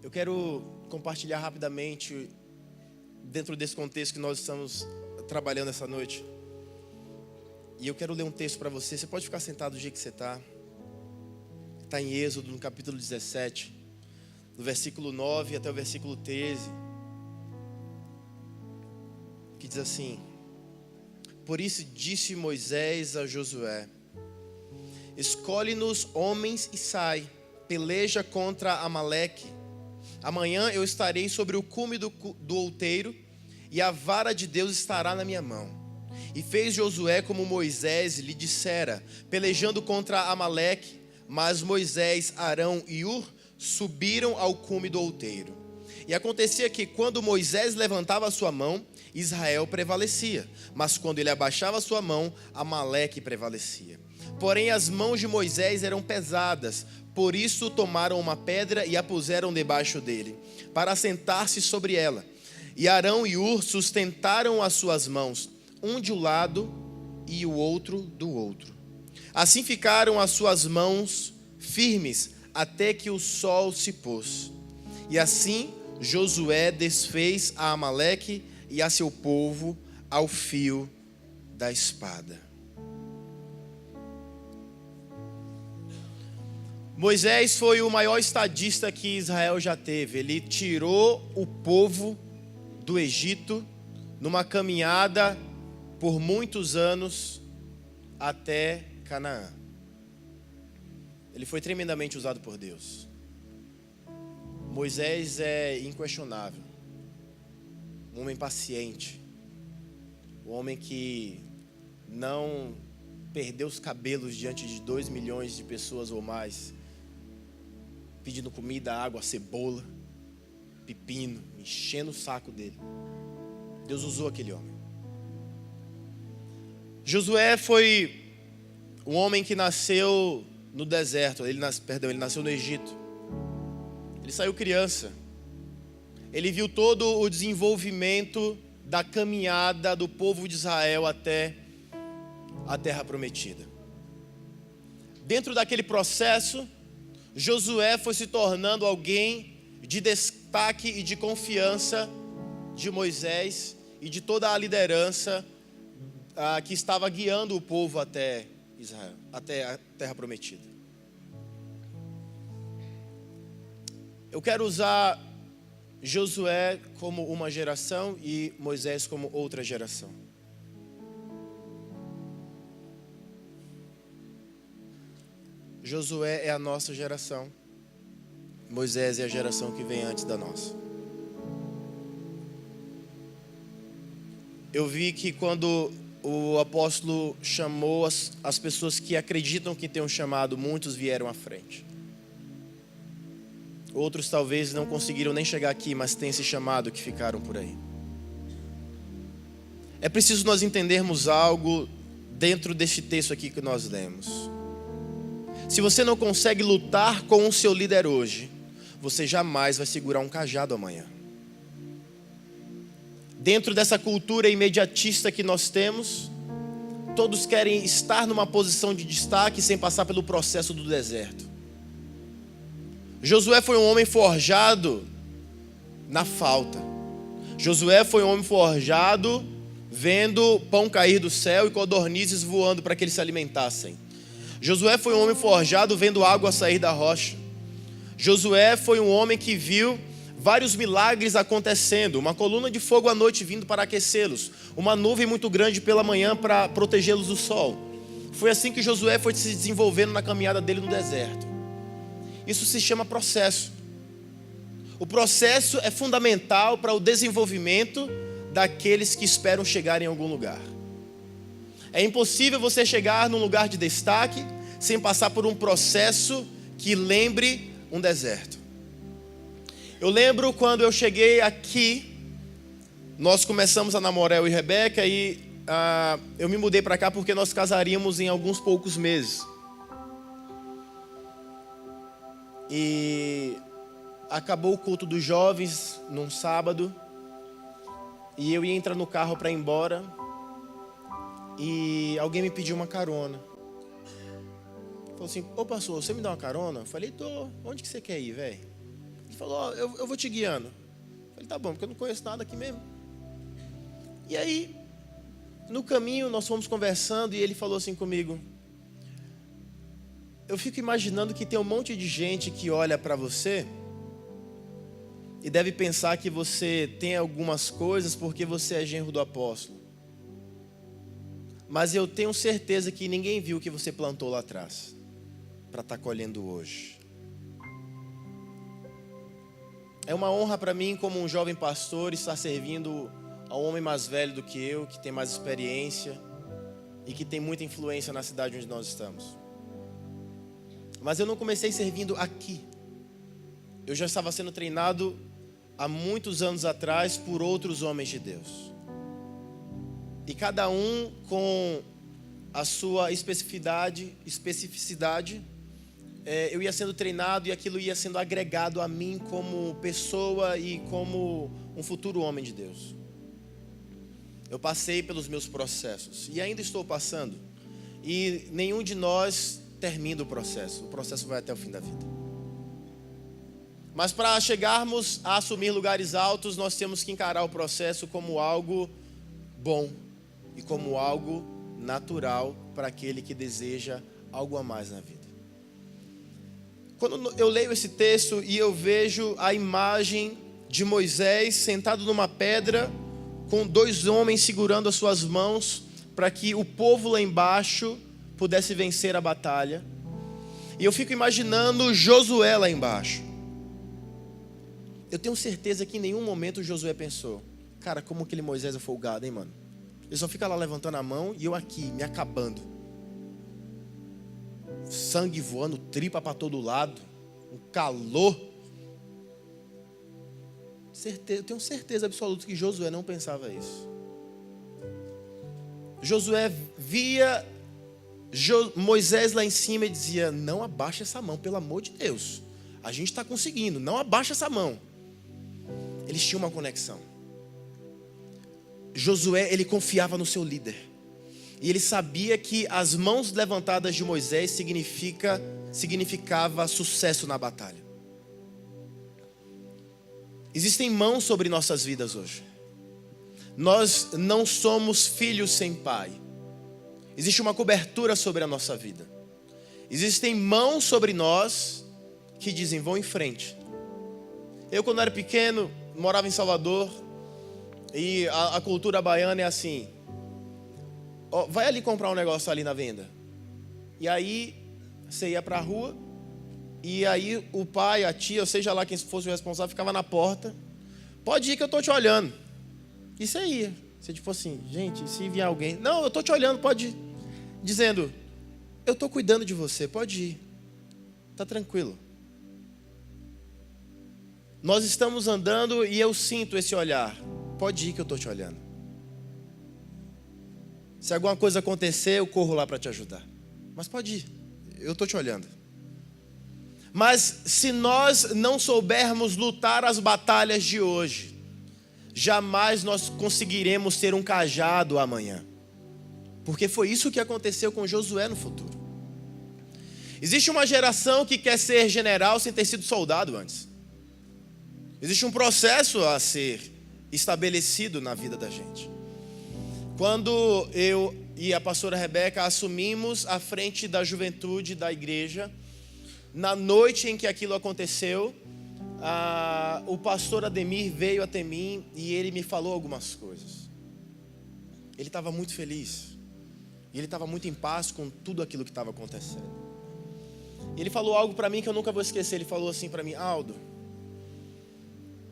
Eu quero compartilhar rapidamente, dentro desse contexto que nós estamos trabalhando essa noite. E eu quero ler um texto para você. Você pode ficar sentado do jeito que você está. Está em Êxodo, no capítulo 17, do versículo 9 até o versículo 13. Que diz assim: Por isso disse Moisés a Josué: Escolhe-nos homens e sai, peleja contra Amaleque. Amanhã eu estarei sobre o cume do outeiro, e a vara de Deus estará na minha mão. E fez Josué como Moisés lhe dissera, pelejando contra Amaleque. Mas Moisés, Arão e Hur subiram ao cume do outeiro. E acontecia que quando Moisés levantava a sua mão, Israel prevalecia. Mas quando ele abaixava a sua mão, Amaleque prevalecia. Porém as mãos de Moisés eram pesadas, por isso tomaram uma pedra e a puseram debaixo dele, para assentar-se sobre ela. E Arão e Hur sustentaram as suas mãos, um de um lado e o outro do outro. Assim ficaram as suas mãos firmes até que o sol se pôs. E assim Josué desfez a Amaleque e a seu povo ao fio da espada. Moisés foi o maior estadista que Israel já teve. Ele tirou o povo do Egito numa caminhada por muitos anos até Canaã. Ele foi tremendamente usado por Deus. Moisés é inquestionável. Um homem paciente. Um homem que não perdeu os cabelos diante de 2 milhões de pessoas ou mais, pedindo comida, água, cebola, pepino, enchendo o saco dele. Deus usou aquele homem. Josué foi um homem que nasceu no deserto. Ele nasceu no Egito. Ele saiu criança. Ele viu todo o desenvolvimento da caminhada do povo de Israel até a terra prometida. Dentro daquele processo, Josué foi se tornando alguém de destaque e de confiança de Moisés e de toda a liderança que estava guiando o povo até Israel, até a terra prometida. Eu quero usar Josué como uma geração e Moisés como outra geração. Josué é a nossa geração. Moisés é a geração que vem antes da nossa. Eu vi que quando o apóstolo chamou as pessoas que acreditam que tem um chamado, muitos vieram à frente. Outros talvez não conseguiram nem chegar aqui, mas têm esse chamado que ficaram por aí. É preciso nós entendermos algo dentro deste texto aqui que nós lemos. Se você não consegue lutar com o seu líder hoje, você jamais vai segurar um cajado amanhã. Dentro dessa cultura imediatista que nós temos, todos querem estar numa posição de destaque sem passar pelo processo do deserto. Josué foi um homem forjado na falta. Josué foi um homem forjado vendo pão cair do céu e codornizes voando para que eles se alimentassem. Josué foi um homem forjado vendo água sair da rocha. Josué foi um homem que viu vários milagres acontecendo. Uma coluna de fogo à noite vindo para aquecê-los. Uma nuvem muito grande pela manhã para protegê-los do sol. Foi assim que Josué foi se desenvolvendo na caminhada dele no deserto. Isso se chama processo. O processo é fundamental para o desenvolvimento daqueles que esperam chegar em algum lugar. É impossível você chegar num lugar de destaque sem passar por um processo que lembre um deserto. Eu lembro quando eu cheguei aqui, nós começamos a namorar, eu e Rebeca, e eu me mudei para cá porque nós casaríamos em alguns poucos meses. E acabou o culto dos jovens num sábado, e eu ia entrar no carro para ir embora, e alguém me pediu uma carona. Falou assim: ô pastor, você me dá uma carona? Eu falei: tô. Onde que você quer ir, velho? Ele falou, eu vou te guiando. Eu falei, tá bom, porque eu não conheço nada aqui mesmo. E aí, no caminho, nós fomos conversando e ele falou assim comigo, eu fico imaginando que tem um monte de gente que olha para você e deve pensar que você tem algumas coisas porque você é genro do apóstolo. Mas eu tenho certeza que ninguém viu o que você plantou lá atrás para estar colhendo hoje. É uma honra para mim, como um jovem pastor, estar servindo a um homem mais velho do que eu, que tem mais experiência e que tem muita influência na cidade onde nós estamos. Mas eu não comecei servindo aqui. Eu já estava sendo treinado há muitos anos atrás por outros homens de Deus. E cada um com a sua especificidade, eu ia sendo treinado e aquilo ia sendo agregado a mim como pessoa e como um futuro homem de Deus. Eu passei pelos meus processos e ainda estou passando. E nenhum de nós termina o processo vai até o fim da vida. Mas para chegarmos a assumir lugares altos, nós temos que encarar o processo como algo bom e como algo natural para aquele que deseja algo a mais na vida. Quando eu leio esse texto e eu vejo a imagem de Moisés sentado numa pedra com dois homens segurando as suas mãos para que o povo lá embaixo pudesse vencer a batalha. E eu fico imaginando Josué lá embaixo. Eu tenho certeza que em nenhum momento Josué pensou, cara, como aquele Moisés é folgado, hein, mano? Ele só fica lá levantando a mão e eu aqui, me acabando. Sangue voando, tripa para todo lado, um calor. Eu tenho certeza absoluta que Josué não pensava isso. Josué via Moisés lá em cima e dizia, não abaixa essa mão, pelo amor de Deus. A gente está conseguindo, não abaixa essa mão. Eles tinham uma conexão. Josué, ele confiava no seu líder. E ele sabia que as mãos levantadas de Moisés significava sucesso na batalha. Existem mãos sobre nossas vidas hoje. Nós não somos filhos sem pai. Existe uma cobertura sobre a nossa vida. Existem mãos sobre nós que dizem, vão em frente. Eu, quando era pequeno, morava em Salvador. E a cultura baiana é assim, vai ali comprar um negócio ali na venda. E aí você ia para a rua, e aí o pai, a tia, ou seja lá quem fosse o responsável, ficava na porta. Pode ir que eu estou te olhando. E você ia. Você tipo assim, gente, se vier alguém, não, eu estou te olhando, pode ir. Dizendo, eu estou cuidando de você, pode ir. Está tranquilo. Nós estamos andando e eu sinto esse olhar. Pode ir que eu estou te olhando. Se alguma coisa acontecer, eu corro lá para te ajudar. Mas pode ir, eu estou te olhando. Mas se nós não soubermos lutar as batalhas de hoje, jamais nós conseguiremos ter um cajado amanhã. Porque foi isso que aconteceu com Josué no futuro. Existe uma geração que quer ser general sem ter sido soldado antes. Existe um processo a ser estabelecido na vida da gente. Quando eu e a pastora Rebeca assumimos a frente da juventude da igreja, na noite em que aquilo aconteceu, o pastor Ademir veio até mim e ele me falou algumas coisas. Ele estava muito feliz e ele estava muito em paz com tudo aquilo que estava acontecendo. Ele falou algo para mim que eu nunca vou esquecer. Ele falou assim para mim, Aldo,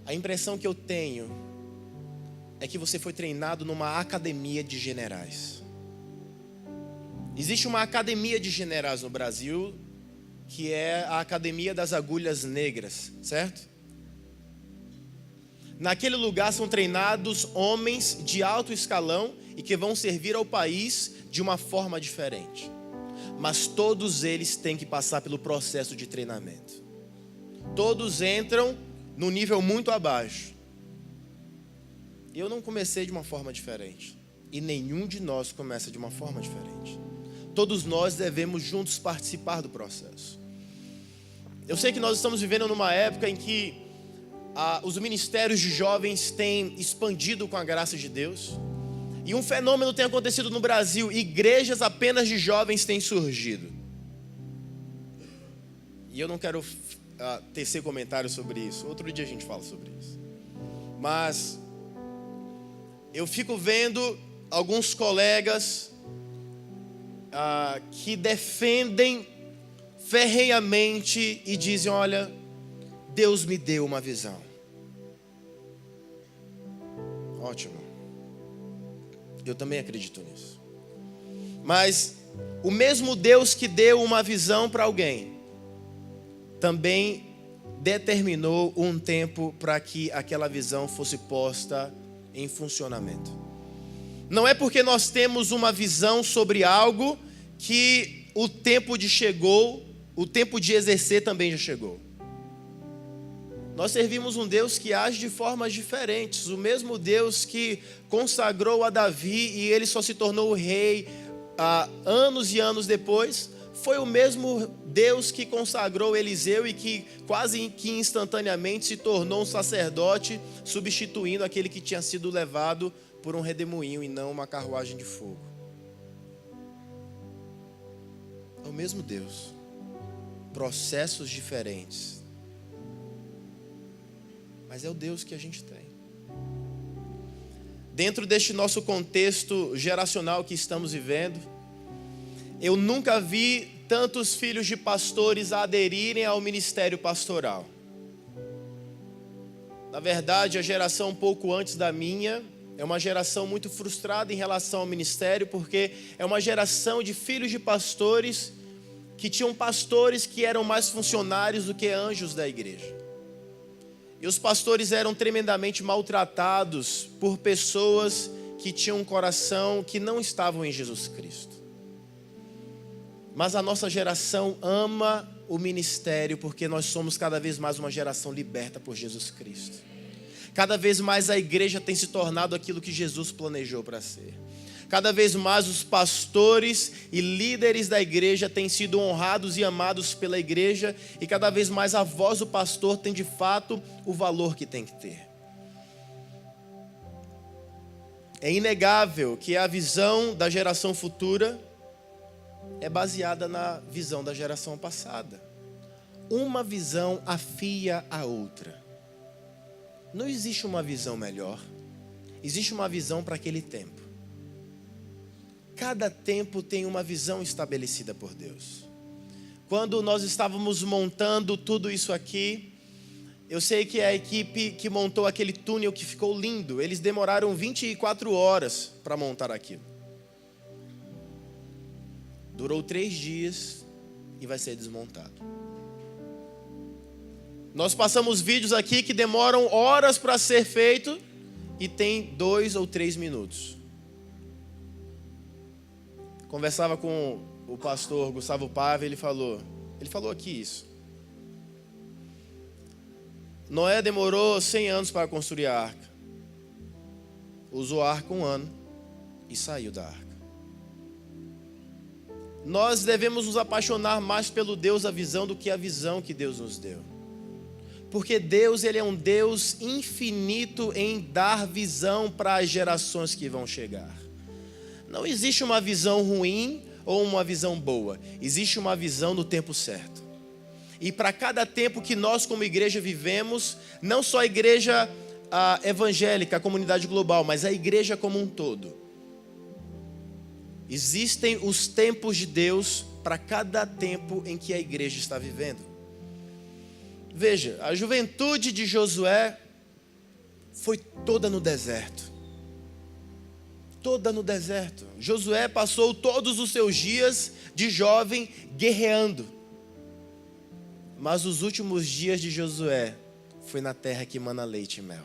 a impressão que eu tenho é que você foi treinado numa academia de generais. Existe uma academia de generais no Brasil, que é a Academia das Agulhas Negras, certo? Naquele lugar são treinados homens de alto escalão e que vão servir ao país de uma forma diferente. Mas todos eles têm que passar pelo processo de treinamento. Todos entram num nível muito abaixo. Eu não comecei de uma forma diferente. E nenhum de nós começa de uma forma diferente. Todos nós devemos juntos participar do processo. Eu sei que nós estamos vivendo numa época em que os ministérios de jovens têm expandido com a graça de Deus. E um fenômeno tem acontecido no Brasil: igrejas apenas de jovens têm surgido. E eu não quero tecer comentários sobre isso. Outro dia a gente fala sobre isso. Mas eu fico vendo alguns colegas que defendem ferrenhamente e dizem: olha, Deus me deu uma visão. Ótimo. Eu também acredito nisso. Mas o mesmo Deus que deu uma visão para alguém, também determinou um tempo para que aquela visão fosse posta em funcionamento. Não é porque nós temos uma visão sobre algo que o tempo de exercer também já chegou. Nós servimos um Deus que age de formas diferentes. O mesmo Deus que consagrou a Davi e ele só se tornou rei anos e anos depois, foi o mesmo Deus que consagrou Eliseu e que quase que instantaneamente se tornou um sacerdote, substituindo aquele que tinha sido levado por um redemoinho e não uma carruagem de fogo. É o mesmo Deus. Processos diferentes. Mas é o Deus que a gente tem. Dentro deste nosso contexto geracional que estamos vivendo, eu nunca vi tantos filhos de pastores aderirem ao ministério pastoral. Na verdade, a geração um pouco antes da minha é uma geração muito frustrada em relação ao ministério, porque é uma geração de filhos de pastores que tinham pastores que eram mais funcionários do que anjos da igreja. E os pastores eram tremendamente maltratados por pessoas que tinham um coração que não estavam em Jesus Cristo. Mas a nossa geração ama o ministério porque nós somos cada vez mais uma geração liberta por Jesus Cristo. Cada vez mais a igreja tem se tornado aquilo que Jesus planejou para ser. Cada vez mais os pastores e líderes da igreja têm sido honrados e amados pela igreja, e cada vez mais a voz do pastor tem de fato o valor que tem que ter. É inegável que a visão da geração futura é baseada na visão da geração passada. Uma visão afia a outra. Não existe uma visão melhor, existe uma visão para aquele tempo. Cada tempo tem uma visão estabelecida por Deus. Quando nós estávamos montando tudo isso aqui, eu sei que a equipe que montou aquele túnel que ficou lindo, eles demoraram 24 horas para montar aquilo. Durou 3 dias e vai ser desmontado. Nós passamos vídeos aqui que demoram horas para ser feito e tem 2 ou 3 minutos. Conversava com o pastor Gustavo Paiva, ele falou aqui isso. Noé demorou 100 anos para construir a arca. Usou a arca 1 ano e saiu da arca. Nós devemos nos apaixonar mais pelo Deus da visão do que a visão que Deus nos deu. Porque Deus, ele é um Deus infinito em dar visão para as gerações que vão chegar. Não existe uma visão ruim ou uma visão boa. Existe uma visão no tempo certo. E para cada tempo que nós como igreja vivemos, não só a igreja evangélica, a comunidade global, mas a igreja como um todo. Existem os tempos de Deus para cada tempo em que a igreja está vivendo. Veja, a juventude de Josué foi toda no deserto. Toda no deserto. Josué passou todos os seus dias de jovem guerreando. Mas os últimos dias de Josué foi na terra que mana leite e mel.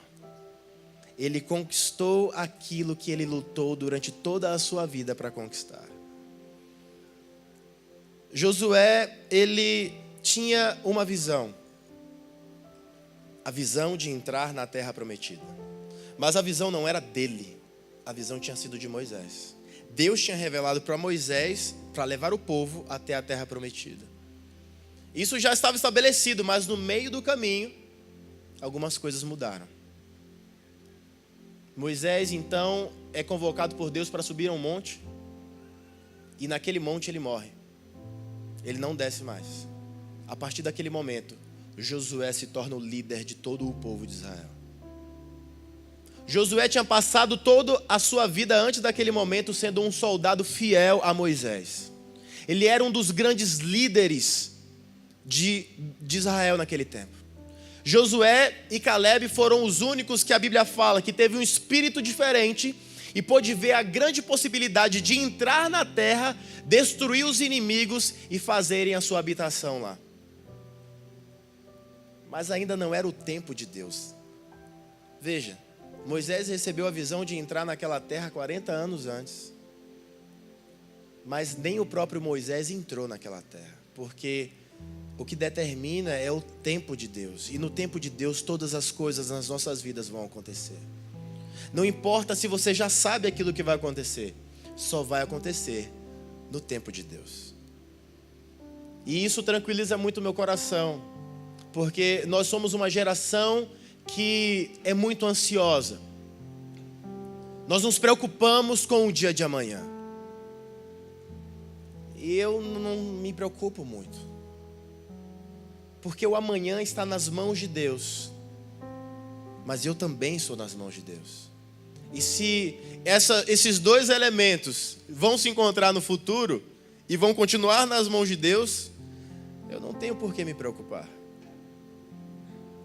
Ele conquistou aquilo que ele lutou durante toda a sua vida para conquistar. Josué, ele tinha uma visão. A visão de entrar na terra prometida. Mas a visão não era dele. A visão tinha sido de Moisés. Deus tinha revelado para Moisés para levar o povo até a terra prometida. Isso já estava estabelecido, mas no meio do caminho, algumas coisas mudaram. Moisés, então, é convocado por Deus para subir a um monte. E naquele monte ele morre. Ele não desce mais. A partir daquele momento, Josué se torna o líder de todo o povo de Israel. Josué tinha passado toda a sua vida antes daquele momento sendo um soldado fiel a Moisés. Ele era um dos grandes líderes de Israel naquele tempo. Josué e Caleb foram os únicos que a Bíblia fala que teve um espírito diferente e pôde ver a grande possibilidade de entrar na terra, destruir os inimigos e fazerem a sua habitação lá. Mas ainda não era o tempo de Deus. Veja, Moisés recebeu a visão de entrar naquela terra 40 anos antes. Mas nem o próprio Moisés entrou naquela terra, porque o que determina é o tempo de Deus. E no tempo de Deus todas as coisas nas nossas vidas vão acontecer. Não importa se você já sabe aquilo que vai acontecer, só vai acontecer no tempo de Deus. E isso tranquiliza muito o meu coração, porque nós somos uma geração que é muito ansiosa. Nós nos preocupamos com o dia de amanhã. E eu não me preocupo muito, porque o amanhã está nas mãos de Deus, mas eu também sou nas mãos de Deus. E se esses dois elementos vão se encontrar no futuro e vão continuar nas mãos de Deus, eu não tenho por que me preocupar.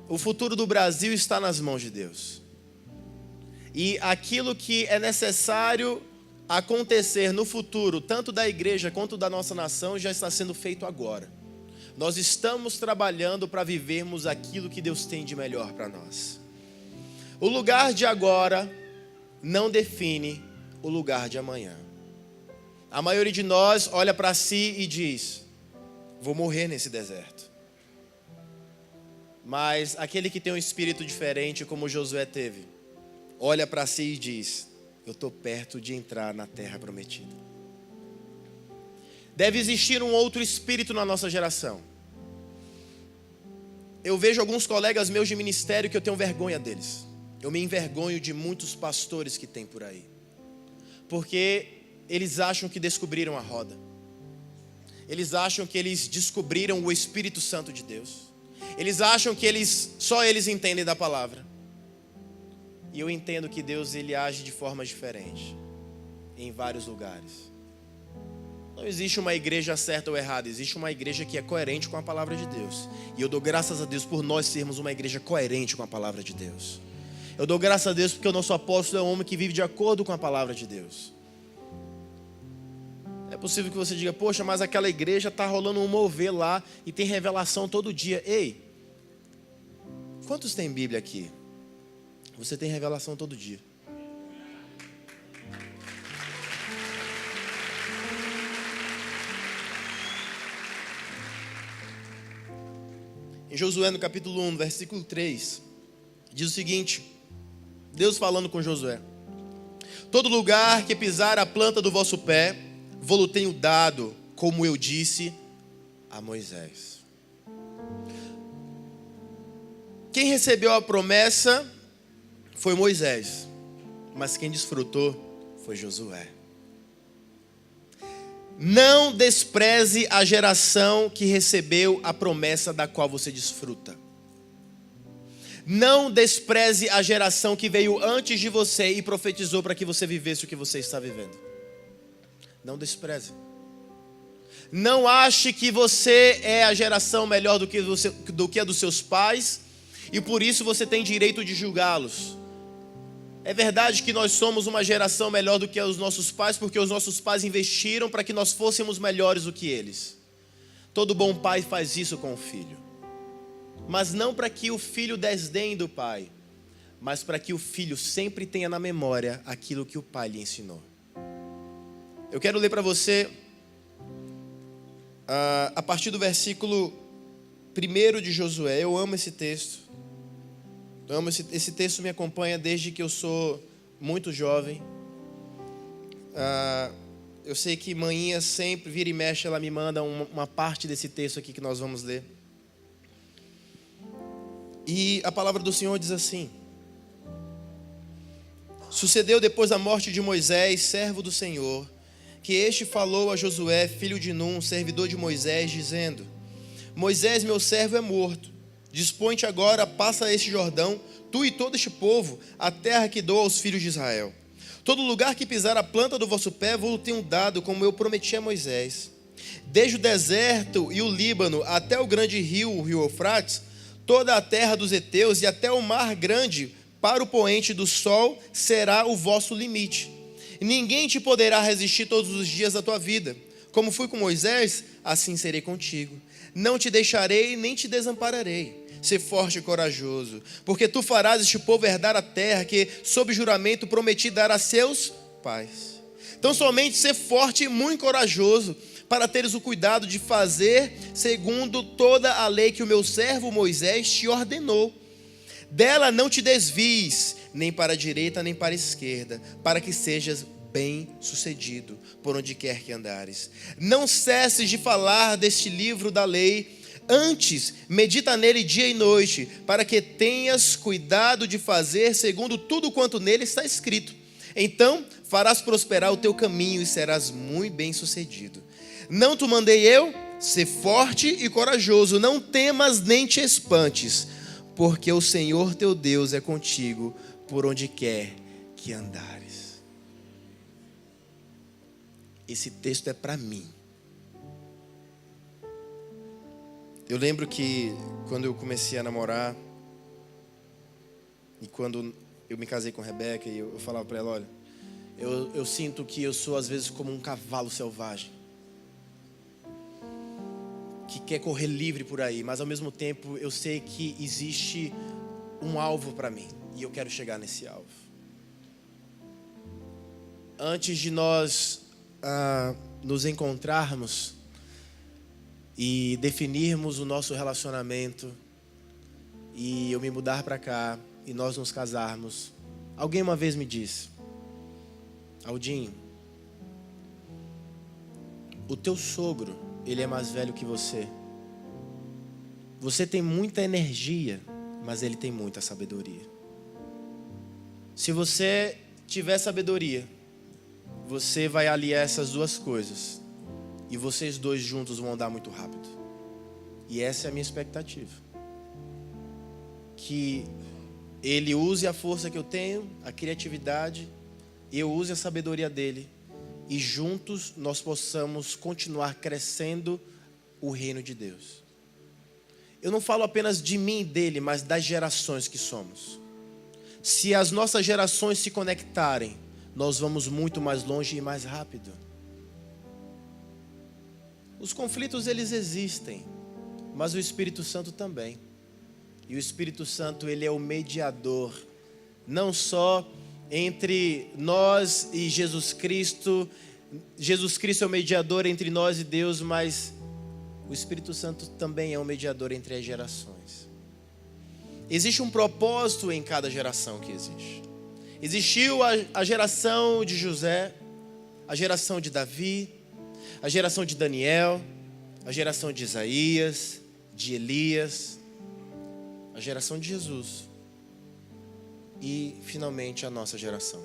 O futuro do Brasil está nas mãos de Deus. E aquilo que é necessário acontecer no futuro, tanto da igreja quanto da nossa nação, já está sendo feito agora. Nós estamos trabalhando para vivermos aquilo que Deus tem de melhor para nós. O lugar de agora não define o lugar de amanhã. A maioria de nós olha para si e diz: vou morrer nesse deserto. Mas aquele que tem um espírito diferente, como Josué teve, olha para si e diz: eu estou perto de entrar na terra prometida. Deve existir um outro espírito na nossa geração. Eu vejo alguns colegas meus de ministério que eu tenho vergonha deles. Eu me envergonho de muitos pastores que tem por aí, porque eles acham que descobriram a roda. Eles acham que eles descobriram o Espírito Santo de Deus. Eles acham que só eles entendem da palavra. E eu entendo que Deus ele age de forma diferente em vários lugares. Não existe uma igreja certa ou errada, existe uma igreja que é coerente com a palavra de Deus. E eu dou graças a Deus por nós sermos uma igreja coerente com a palavra de Deus. Eu dou graças a Deus porque o nosso apóstolo é um homem que vive de acordo com a palavra de Deus. É possível que você diga: poxa, mas aquela igreja está rolando um mover lá e tem revelação todo dia. Ei, quantos tem Bíblia aqui? Você tem revelação todo dia. Em Josué, no capítulo 1, versículo 3, diz o seguinte: Deus falando com Josué: todo lugar que pisar a planta do vosso pé, vou-lo tenho dado, como eu disse a Moisés. Quem recebeu a promessa foi Moisés, mas quem desfrutou foi Josué. Não despreze a geração que recebeu a promessa da qual você desfruta. Não despreze a geração que veio antes de você e profetizou para que você vivesse o que você está vivendo. Não despreze. Não ache que você é a geração melhor do que a dos seus pais e por isso você tem direito de julgá-los. É verdade que nós somos uma geração melhor do que os nossos pais, porque os nossos pais investiram para que nós fôssemos melhores do que eles. Todo bom pai faz isso com o filho. Mas não para que o filho desdenhe do pai, mas para que o filho sempre tenha na memória aquilo que o pai lhe ensinou. Eu quero ler para você, a partir do versículo 1 de Josué. Eu amo esse texto. Esse texto me acompanha desde que eu sou muito jovem. Eu sei que manhinha sempre, vira e mexe, ela me manda uma parte desse texto aqui que nós vamos ler. E a palavra do Senhor diz assim: sucedeu depois da morte de Moisés, servo do Senhor, que este falou a Josué, filho de Num, servidor de Moisés, dizendo: Moisés, meu servo, é morto. Dispõe-te agora, passa este Jordão, tu e todo este povo, a terra que dou aos filhos de Israel. Todo lugar que pisar a planta do vosso pé, vou-lo tenho dado, como eu prometi a Moisés. Desde o deserto e o Líbano até o grande rio, o rio Eufrates, toda a terra dos heteus e até o mar grande, para o poente do sol, será o vosso limite. Ninguém te poderá resistir todos os dias da tua vida. Como fui com Moisés, assim serei contigo. Não te deixarei, nem te desampararei. Ser forte e corajoso, porque tu farás este povo herdar a terra que, sob juramento, prometi dar a seus pais. Então somente ser forte e muito corajoso, para teres o cuidado de fazer segundo toda a lei que o meu servo Moisés te ordenou. Dela não te desvies, nem para a direita, nem para a esquerda, para que sejas bem-sucedido por onde quer que andares. Não cesses de falar deste livro da lei, antes medita nele dia e noite, para que tenhas cuidado de fazer segundo tudo quanto nele está escrito. Então farás prosperar o teu caminho e serás muito bem-sucedido. Não te mandei eu? Ser forte e corajoso, não temas nem te espantes, porque o Senhor teu Deus é contigo por onde quer que andares. Esse texto é para mim. Eu lembro que quando eu comecei a namorar, e quando eu me casei com a Rebeca, e eu falava para ela: olha, eu sinto que eu sou às vezes como um cavalo selvagem, que quer correr livre por aí, mas ao mesmo tempo eu sei que existe um alvo para mim, e eu quero chegar nesse alvo. Antes de nós nos encontrarmos e definirmos o nosso relacionamento, e eu me mudar para cá, e nós nos casarmos, alguém uma vez me disse: Aldinho, o teu sogro, ele é mais velho que você. Você tem muita energia, mas ele tem muita sabedoria. Se você tiver sabedoria, você vai aliar essas duas coisas, e vocês dois juntos vão andar muito rápido. E essa é a minha expectativa. Que ele use a força que eu tenho, a criatividade, e eu use a sabedoria dele, e juntos nós possamos continuar crescendo o reino de Deus. Eu não falo apenas de mim e dele, mas das gerações que somos. Se as nossas gerações se conectarem, nós vamos muito mais longe e mais rápido. Os conflitos, eles existem, mas o Espírito Santo também. E o Espírito Santo, ele é o mediador, não só entre nós e Jesus Cristo. Jesus Cristo é o mediador entre nós e Deus, mas o Espírito Santo também é o mediador entre as gerações. Existe um propósito em cada geração que existe. Existiu a geração de José, a geração de Davi, a geração de Daniel, a geração de Isaías, de Elias, a geração de Jesus e, finalmente, a nossa geração.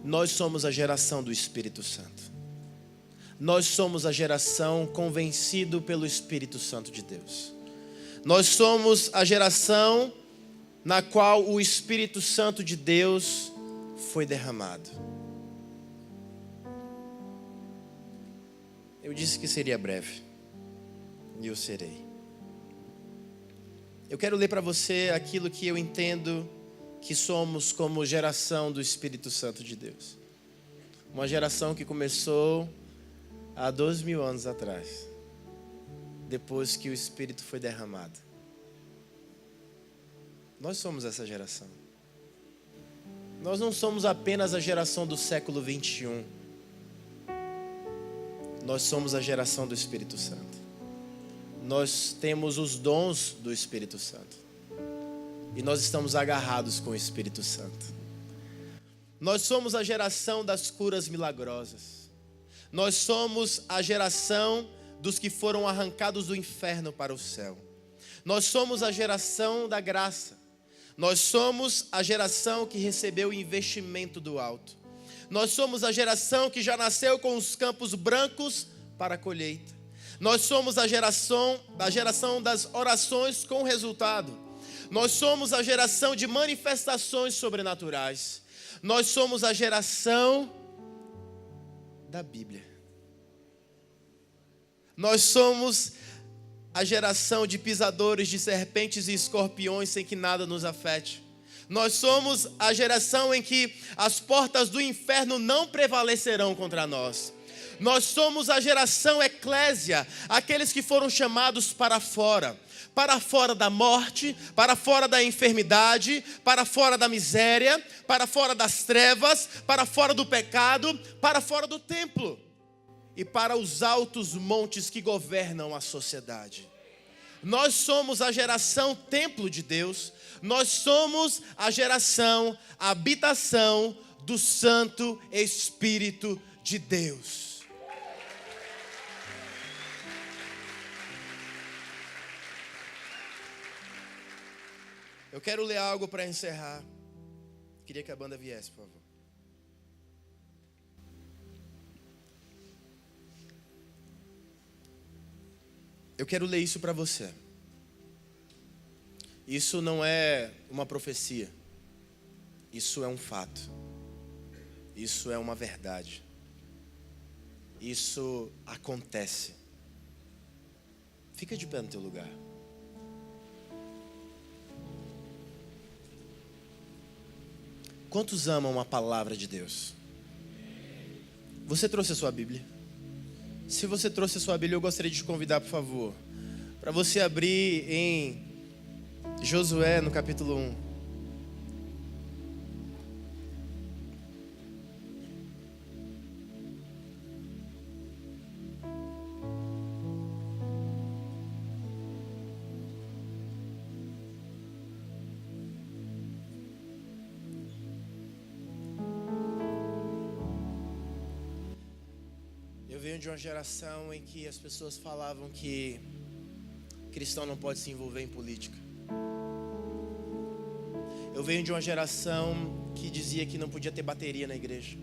Nós somos a geração do Espírito Santo. Nós somos a geração convencido pelo Espírito Santo de Deus. Nós somos a geração na qual o Espírito Santo de Deus foi derramado. Eu disse que seria breve, e eu serei. Eu quero ler para você aquilo que eu entendo que somos como geração do Espírito Santo de Deus. Uma geração que começou há 2000 anos atrás, depois que o Espírito foi derramado. Nós somos essa geração. Nós não somos apenas a geração do século 21. Nós somos a geração do Espírito Santo. Nós temos os dons do Espírito Santo. E nós estamos agarrados com o Espírito Santo. Nós somos a geração das curas milagrosas. Nós somos a geração dos que foram arrancados do inferno para o céu. Nós somos a geração da graça. Nós somos a geração que recebeu o investimento do alto. Nós somos a geração que já nasceu com os campos brancos para a colheita. Nós somos a geração das orações com resultado. Nós somos a geração de manifestações sobrenaturais. Nós somos a geração da Bíblia. Nós somos a geração de pisadores de serpentes e escorpiões sem que nada nos afete. Nós somos a geração em que as portas do inferno não prevalecerão contra nós. Nós somos a geração eclésia, aqueles que foram chamados para fora da morte, para fora da enfermidade, para fora da miséria, para fora das trevas, para fora do pecado, para fora do templo e para os altos montes que governam a sociedade. Nós somos a geração templo de Deus, nós somos a geração habitação do Santo Espírito de Deus. Eu quero ler algo para encerrar. Queria que a banda viesse, por favor. Eu quero ler isso para você. Isso não é uma profecia. Isso é um fato. Isso é uma verdade. Isso acontece. Fica de pé no teu lugar. Quantos amam a palavra de Deus? Você trouxe a sua Bíblia? Se você trouxe a sua Bíblia, eu gostaria de te convidar, por favor, para você abrir em Josué, no capítulo 1. Eu venho de uma geração em que as pessoas falavam que cristão não pode se envolver em política. Eu venho de uma geração que dizia que não podia ter bateria na igreja.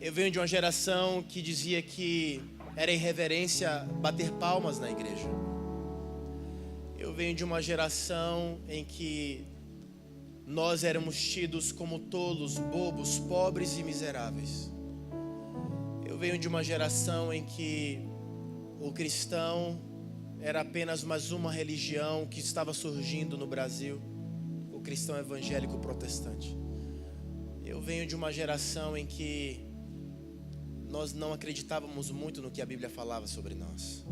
Eu venho de uma geração que dizia que era irreverência bater palmas na igreja. Eu venho de uma geração em que nós éramos tidos como tolos, bobos, pobres e miseráveis. Eu venho de uma geração em que o cristão era apenas mais uma religião que estava surgindo no Brasil, o cristão evangélico protestante. Eu venho de uma geração em que nós não acreditávamos muito no que a Bíblia falava sobre nós.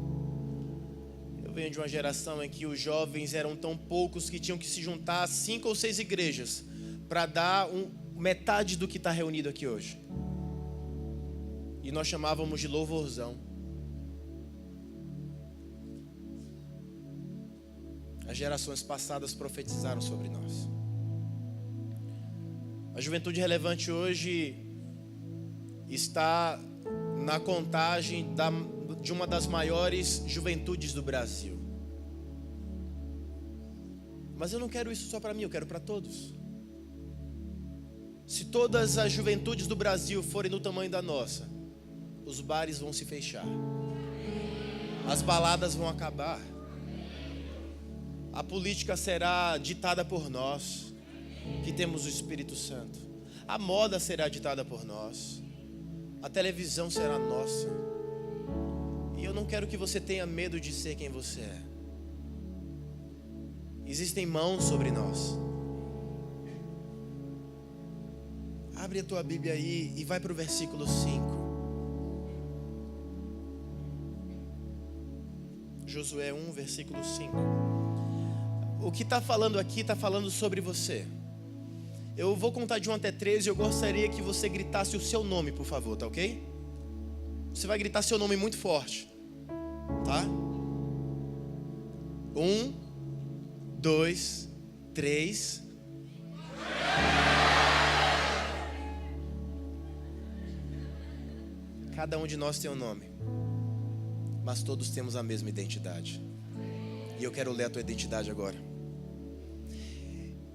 Eu venho de uma geração em que os jovens eram tão poucos que tinham que se juntar a 5 ou 6 igrejas para dar metade do que está reunido aqui hoje. E nós chamávamos de louvorzão. As gerações passadas profetizaram sobre nós. A juventude relevante hoje está na contagem de uma das maiores juventudes do Brasil. Mas eu não quero isso só para mim, eu quero para todos. Se todas as juventudes do Brasil forem do tamanho da nossa, os bares vão se fechar, as baladas vão acabar, a política será ditada por nós, que temos o Espírito Santo. A moda será ditada por nós, a televisão será nossa. E eu não quero que você tenha medo de ser quem você é. Existem mãos sobre nós. Abre a tua Bíblia aí e vai para o versículo 5. Josué 1, versículo 5. O que está falando aqui está falando sobre você. Eu vou contar de 1 até 13 e eu gostaria que você gritasse o seu nome, por favor, tá ok? Você vai gritar seu nome muito forte, tá? 1, 2, 3. Cada um de nós tem um nome, mas todos temos a mesma identidade. E eu quero ler a tua identidade agora.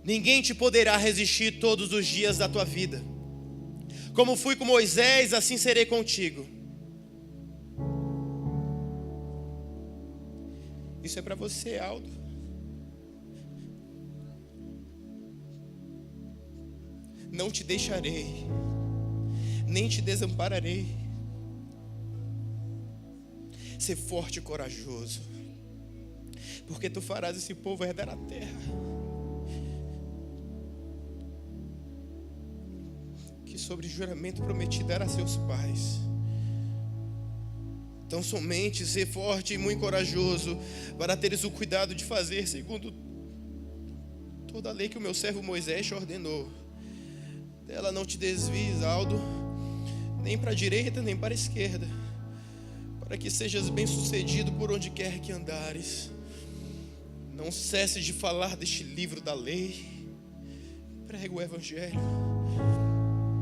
Ninguém te poderá resistir todos os dias da tua vida. Como fui com Moisés, assim serei contigo. Isso é para você, Aldo. Não te deixarei, nem te desampararei. Ser forte e corajoso, porque tu farás esse povo herdar a terra que sobre juramento prometi dar a seus pais. Então somente ser forte e muito corajoso, para teres o cuidado de fazer segundo toda a lei que o meu servo Moisés te ordenou. Dela não te desvies, Aldo, nem para a direita, nem para a esquerda, para que sejas bem sucedido por onde quer que andares. Não cesse de falar deste livro da lei, prega o evangelho.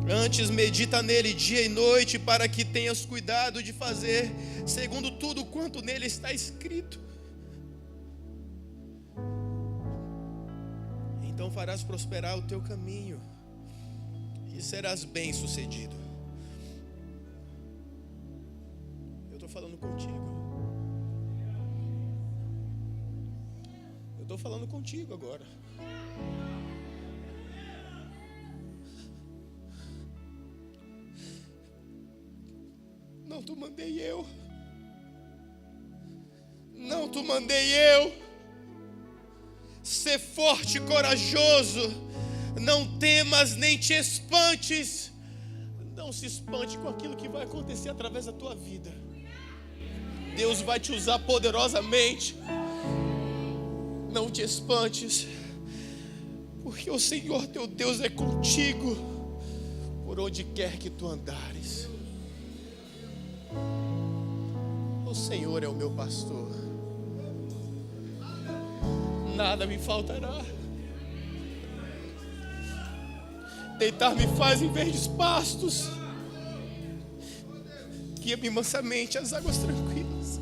Antes medita nele dia e noite, para que tenhas cuidado de fazer segundo tudo quanto nele está escrito. Então farás prosperar o teu caminho e serás bem sucedido. Eu estou falando contigo. Eu estou falando contigo agora. Não te mandei eu. Não te mandei eu. Ser forte e corajoso. Não temas nem te espantes. Não se espante com aquilo que vai acontecer através da tua vida. Deus vai te usar poderosamente. Não te espantes, porque o Senhor teu Deus é contigo por onde quer que tu andares. O Senhor é o meu pastor, nada me faltará. Deitar-me faz em verdes pastos, guia-me mansamente às águas tranquilas.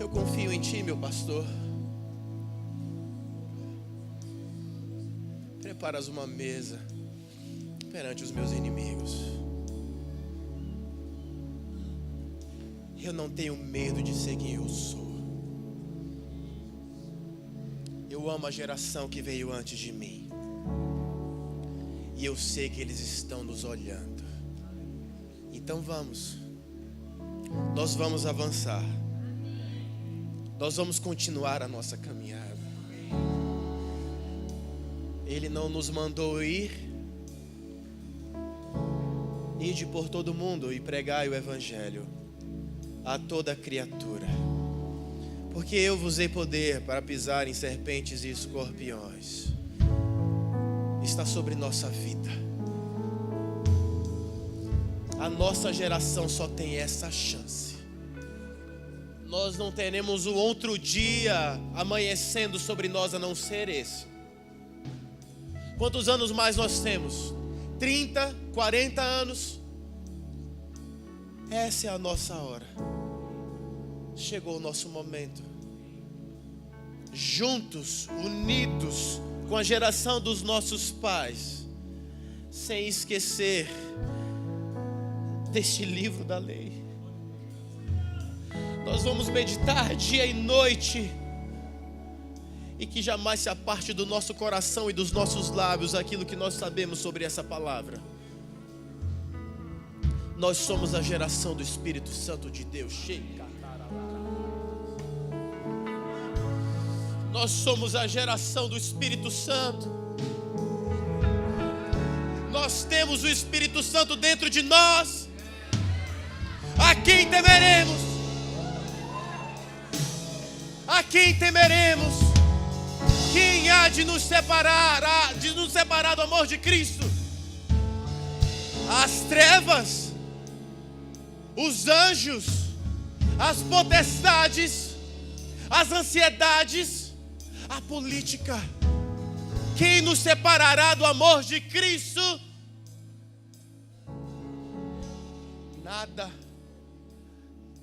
Eu confio em ti, meu pastor. Preparas uma mesa perante os meus inimigos. Eu não tenho medo de ser quem eu sou. Eu amo a geração que veio antes de mim. E eu sei que eles estão nos olhando. Então vamos. Nós vamos avançar. Nós vamos continuar a nossa caminhada. Ele não nos mandou ir. Ide por todo mundo e pregai o evangelho a toda criatura. Porque eu vos dei poder para pisar em serpentes e escorpiões. Está sobre nossa vida. A nossa geração só tem essa chance. Nós não teremos um outro dia amanhecendo sobre nós a não ser esse. Quantos anos mais nós temos? 30, 40 anos? Essa é a nossa hora. Chegou o nosso momento. Juntos, unidos com a geração dos nossos pais, sem esquecer deste livro da lei. Nós vamos meditar dia e noite, e que jamais se aparte do nosso coração e dos nossos lábios aquilo que nós sabemos sobre essa palavra. Nós somos a geração do Espírito Santo de Deus. Nós somos a geração do Espírito Santo. Nós temos o Espírito Santo dentro de nós. A quem temeremos? A quem temeremos? Quem há de nos separar, do amor de Cristo? As trevas, os anjos, as potestades, as ansiedades, a política. Quem nos separará do amor de Cristo?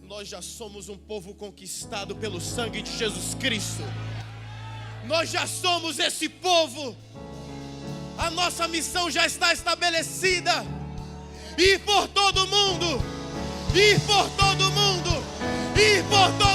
Nós já somos um povo conquistado pelo sangue de Jesus Cristo. Nós já somos esse povo. A nossa missão já está estabelecida. Ir por todo mundo. Ir por todo mundo. Ir por todo